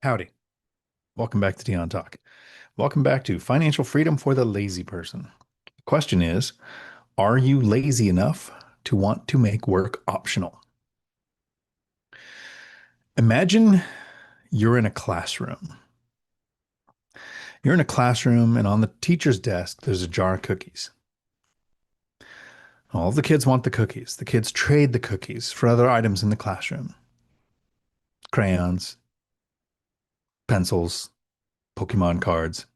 Howdy. Welcome back to Dion Talk. Welcome back to Financial Freedom for the Lazy Person. The question is, are you lazy enough to want to make work optional? Imagine you're in a classroom. You're in a classroom, and on the teacher's desk, there's a jar of cookies. All the kids want the cookies. The kids trade the cookies for other items in the classroom: crayons, pencils, Pokemon cards.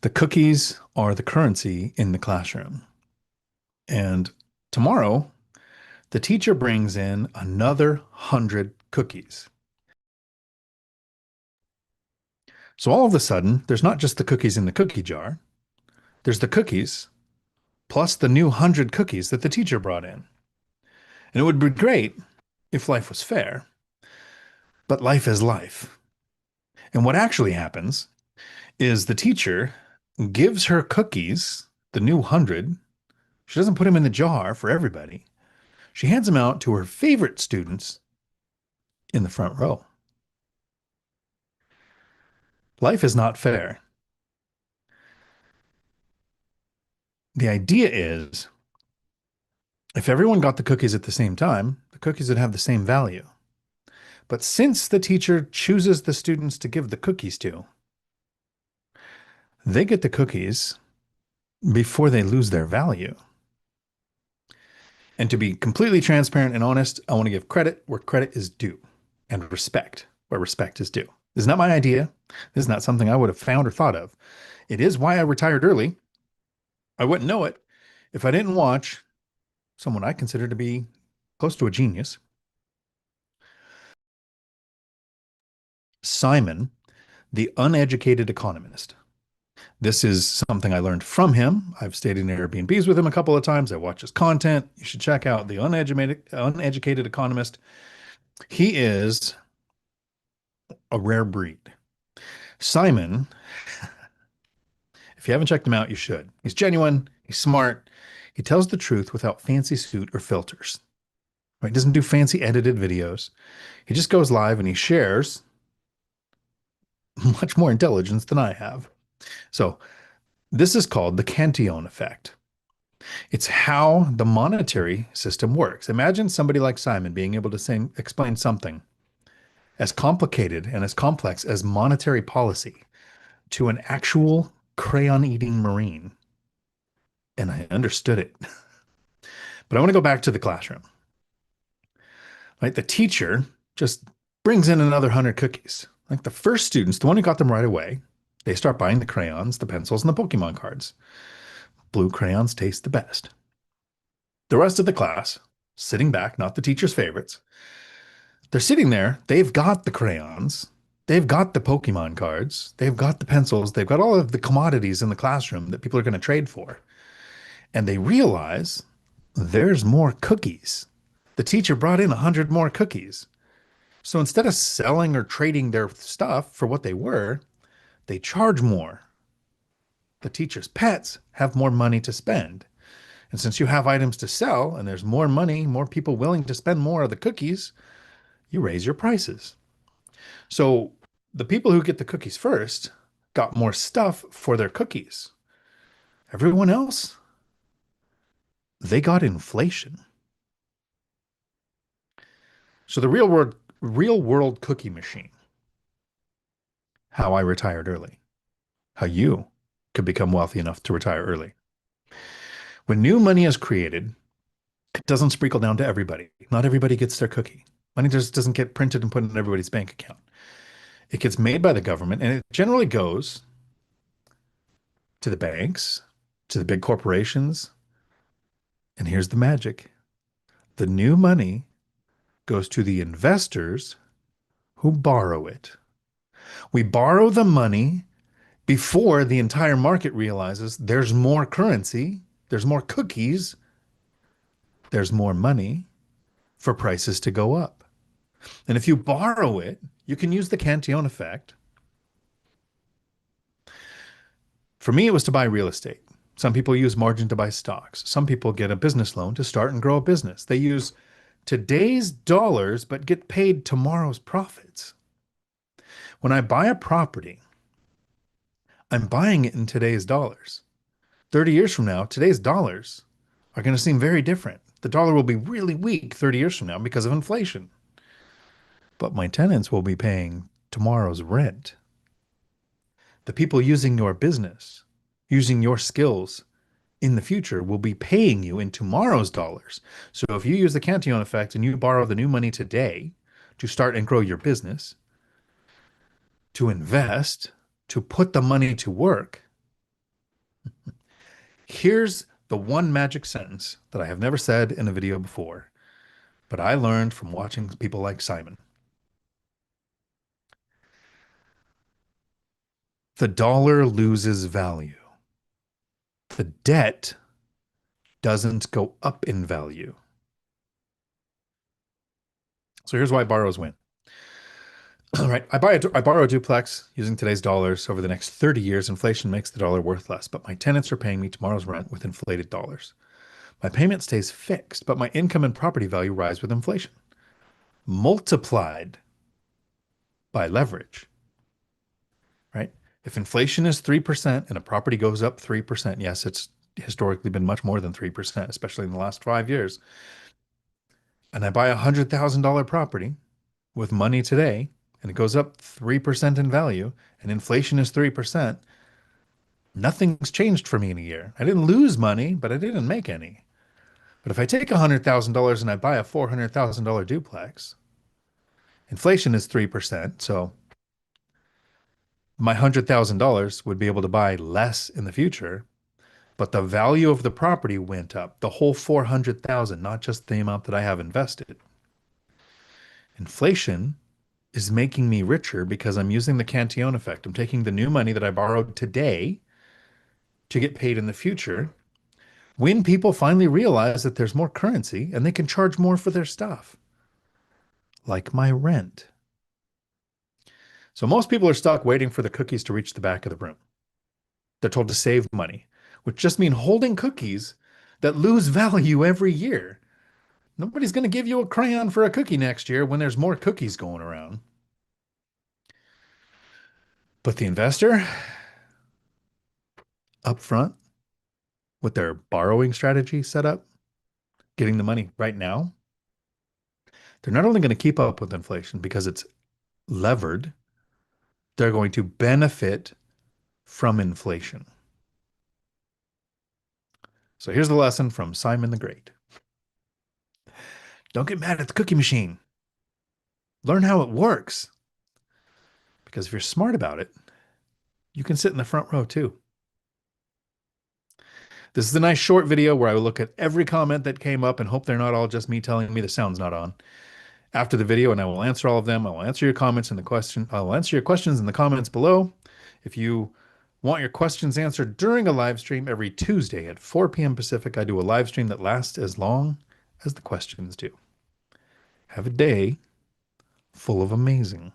The cookies are the currency in the classroom. And tomorrow, the teacher brings in another 100 cookies. So all of a sudden, there's not just the cookies in the cookie jar, there's the cookies plus the new 100 cookies that the teacher brought in. And it would be great if life was fair, but life is life. And what actually happens is the teacher gives her cookies, the new 100. She doesn't put them in the jar for everybody. She hands them out to her favorite students in the front row. Life is not fair. The idea is if everyone got the cookies at the same time, the cookies would have the same value. But since the teacher chooses the students to give the cookies to, they get the cookies before they lose their value. And to be completely transparent and honest, I want to give credit where credit is due and respect where respect is due. This is not my idea. This is not something I would have found or thought of. It is why I retired early. I wouldn't know it if I didn't watch someone I consider to be close to a genius, Simon, the uneducated economist. This is something I learned from him. I've stayed in Airbnbs with him a couple of times. I watch his content. You should check out the uneducated economist. He is a rare breed. Simon, if you haven't checked him out, you should. He's genuine. He's smart. He tells the truth without fancy suit or filters. Right? He doesn't do fancy edited videos. He just goes live and he shares much more intelligence than I have. So this is called the Cantillon effect. It's how the monetary system works. Imagine somebody like Simon being able to explain something as complicated and as complex as monetary policy to an actual crayon-eating Marine. And I understood it. But I want to go back to the classroom. Right? The teacher just brings in another 100 cookies. Like the first students, the one who got them right away, they start buying the crayons, the pencils, and the Pokemon cards. Blue crayons taste the best. The rest of the class, sitting back, not the teacher's favorites, they're sitting there. They've got the crayons. They've got the Pokemon cards. They've got the pencils. They've got all of the commodities in the classroom that people are going to trade for. And they realize there's more cookies. The teacher brought in 100 more cookies. So instead of selling or trading their stuff for what they were, they charge more. The teacher's pets have more money to spend. And since you have items to sell and there's more money, more people willing to spend more of the cookies, you raise your prices. So the people who get the cookies first got more stuff for their cookies. Everyone else, they got inflation. So the real world cookie machine, how I retired early, how you could become wealthy enough to retire early. When new money is created, it doesn't sprinkle down to everybody. Not everybody gets their cookie. Money just doesn't get printed and put in everybody's bank account. It gets made by the government, and it generally goes to the banks, to the big corporations. And here's the magic. The new money goes to the investors who borrow it. We borrow the money before the entire market realizes there's more currency, there's more cookies, there's more money for prices to go up. And if you borrow it, you can use the Cantillon effect. For me, it was to buy real estate. Some people use margin to buy stocks. Some people get a business loan to start and grow a business. They use today's dollars, but get paid tomorrow's profits. When I buy a property, I'm buying it in today's dollars. 30 years from now, today's dollars are going to seem very different. The dollar will be really weak 30 years from now because of inflation. But my tenants will be paying tomorrow's rent. The people using your business, using your skills in the future will be paying you in tomorrow's dollars. So if you use the Cantillon effect and you borrow the new money today to start and grow your business, to invest, to put the money to work, here's the one magic sentence that I have never said in a video before, but I learned from watching people like Simon. The dollar loses value. The debt doesn't go up in value. So here's why borrows win. All right, I borrow a duplex using today's dollars. Over the next 30 years, inflation makes the dollar worth less, but my tenants are paying me tomorrow's rent with inflated dollars. My payment stays fixed, but my income and property value rise with inflation, multiplied by leverage, right? If inflation is 3% and a property goes up 3%, yes, it's historically been much more than 3%, especially in the last 5 years, and I buy a $100,000 property with money today, and it goes up 3% in value, and inflation is 3%, nothing's changed for me in a year. I didn't lose money, but I didn't make any. But if I take $100,000 and I buy a $400,000 duplex, inflation is 3%, so my $100,000 would be able to buy less in the future, but the value of the property went up, the whole 400,000, not just the amount that I have invested. Inflation is making me richer because I'm using the Cantillon effect. I'm taking the new money that I borrowed today to get paid in the future. When people finally realize that there's more currency and they can charge more for their stuff, like my rent. So most people are stuck waiting for the cookies to reach the back of the room. They're told to save money, which just means holding cookies that lose value every year. Nobody's going to give you a crayon for a cookie next year when there's more cookies going around. But the investor up front with their borrowing strategy set up, getting the money right now, they're not only going to keep up with inflation because it's levered, they're going to benefit from inflation. So here's the lesson from Simon the Great. Don't get mad at the cookie machine. Learn how it works. Because if you're smart about it, you can sit in the front row too. This is a nice short video where I will look at every comment that came up and hope they're not all just me telling me the sound's not on. After the video, and I will answer all of them. I will answer your comments in the question. I will answer your questions in the comments below. If you want your questions answered during a live stream every Tuesday at 4 p.m. Pacific, I do a live stream that lasts as long as the questions do. Have a day full of amazing.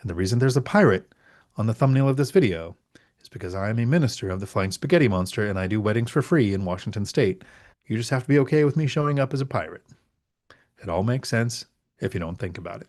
And the reason there's a pirate on the thumbnail of this video is because I am a minister of the Flying Spaghetti Monster and I do weddings for free in Washington State. You just have to be okay with me showing up as a pirate. It all makes sense if you don't think about it.